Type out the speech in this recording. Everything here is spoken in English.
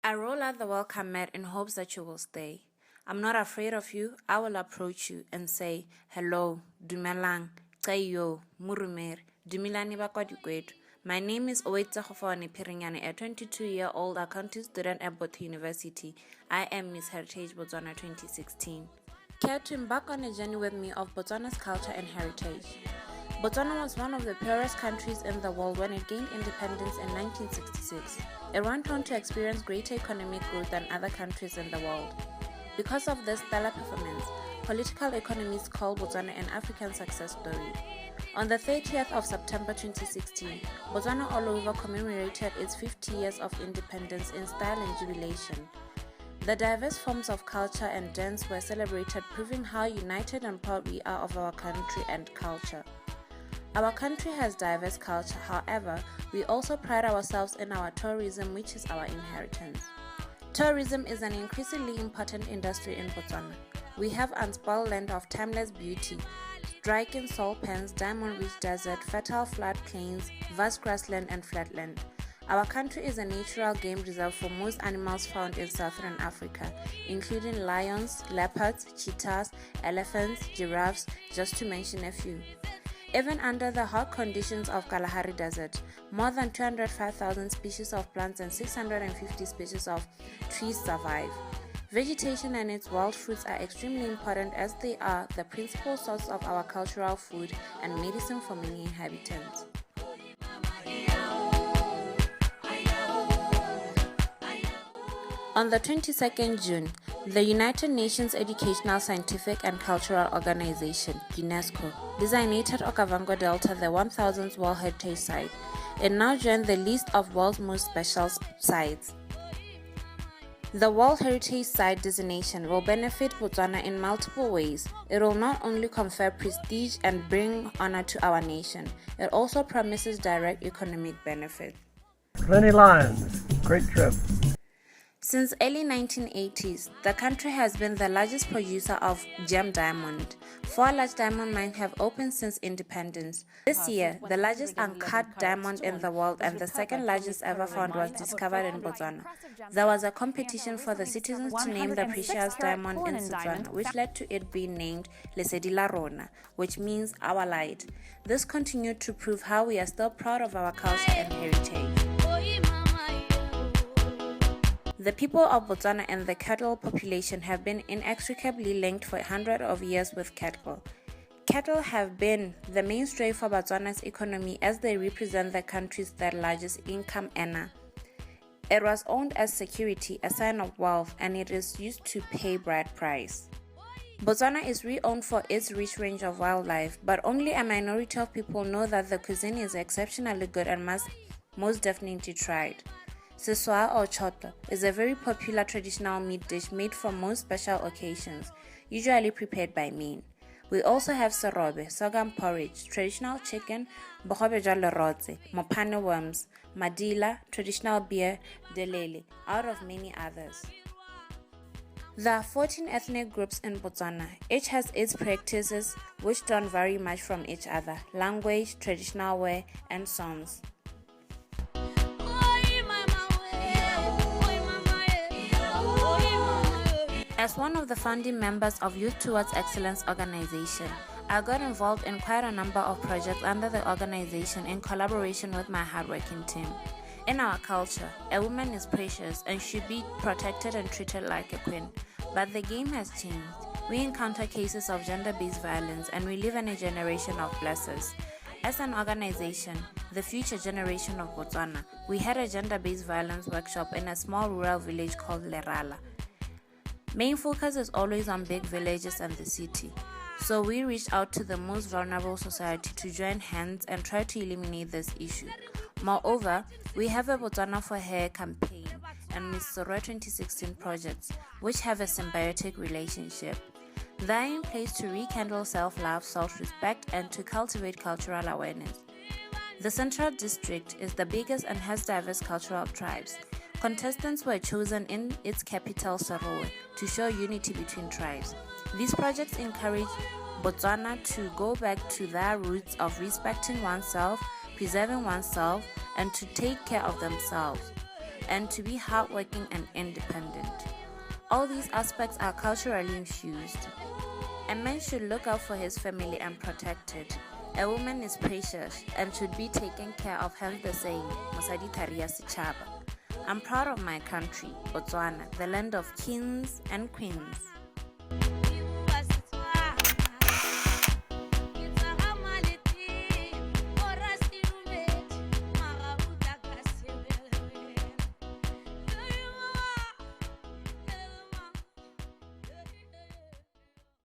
I roll out the welcome mat in hopes that you will stay. I'm not afraid of you. I will approach you and say, hello, dumelang, kayo, murumeri, dumilani bakwadikwetu. My name is Oweditse Phirinyane, a 22-year-old accounting student at Botswana University. I am Miss Heritage Botswana 2016. Care to embark on a journey with me of Botswana's culture and heritage. Botswana was one of the poorest countries in the world when it gained independence in 1966. It went on to experience greater economic growth than other countries in the world. Because of this stellar performance, political economists call Botswana an African success story. On the 30th of September 2016, Botswana all over commemorated its 50 years of independence in style and jubilation. The diverse forms of culture and dance were celebrated, proving how united and proud we are of our country and culture. Our country has diverse culture, however, we also pride ourselves in our tourism, which is our inheritance. Tourism is an increasingly important industry in Botswana. We have unspoiled land of timeless beauty, striking salt pans, diamond-rich desert, fertile floodplains, vast grassland and flatland. Our country is a natural game reserve for most animals found in southern Africa, including lions, leopards, cheetahs, elephants, giraffes, just to mention a few. Even under the hot conditions of Kalahari Desert, more than 205,000 species of plants and 650 species of trees survive. Vegetation and its wild fruits are extremely important as they are the principal source of our cultural food and medicine for many inhabitants. On the 22nd June, the United Nations Educational, Scientific and Cultural Organization, UNESCO, designated Okavango Delta the 1000th World Heritage Site. It now joined the list of world's most special sites. The World Heritage Site designation will benefit Botswana in multiple ways. It will not only confer prestige and bring honor to our nation, it also promises direct economic benefit. Plenty Lions, great trip. Since early 1980s, the country has been the largest producer of gem diamond. 4 large diamond mines have opened since independence. This year, the largest uncut diamond in the world and the second largest ever found was discovered in Botswana. There was a competition for the citizens to name the precious diamond in Botswana, which led to it being named Lesedi la Rona, which means our light. This continued to prove how we are still proud of our culture and heritage. The people of Botswana and the cattle population have been inextricably linked for hundreds of years with cattle. Cattle have been the mainstay for Botswana's economy as they represent the country's third largest income earner. It was owned as security, a sign of wealth, and it is used to pay bride price. Botswana is renowned for its rich range of wildlife, but only a minority of people know that the cuisine is exceptionally good and must most definitely tried. Seswa or chotla is a very popular traditional meat dish made for most special occasions, usually prepared by men. We also have serobe, sorghum porridge, traditional chicken, bogobe jwa lerotse, mopane worms, madila, traditional beer, delele, out of many others. There are 14 ethnic groups in Botswana. Each has its practices which don't vary much from each other, language, traditional wear, and songs. As one of the founding members of Youth Towards Excellence organization, I got involved in quite a number of projects under the organization in collaboration with my hardworking team. In our culture, a woman is precious and should be protected and treated like a queen. But the game has changed. We encounter cases of gender-based violence and we live in a generation of blessers. As an organization, the future generation of Botswana, we had a gender-based violence workshop in a small rural village called Lerala. Main focus is always on big villages and the city. So we reached out to the most vulnerable society to join hands and try to eliminate this issue. Moreover, we have a Botswana for Hair campaign and Miss Soroa 2016 projects, which have a symbiotic relationship. They are in place to rekindle self-love, self-respect, and to cultivate cultural awareness. The Central District is the biggest and has diverse cultural tribes. Contestants were chosen in its capital, Soroa, to show unity between tribes. These projects encourage Botswana to go back to their roots of respecting oneself, preserving oneself, and to take care of themselves. and to be hardworking and independent. All these aspects are culturally infused. A man should look out for his family and protect it. A woman is precious and should be taken care of, hence the saying, Mosadi Tharia Sechaba. I'm proud of my country, Botswana, the land of kings and queens.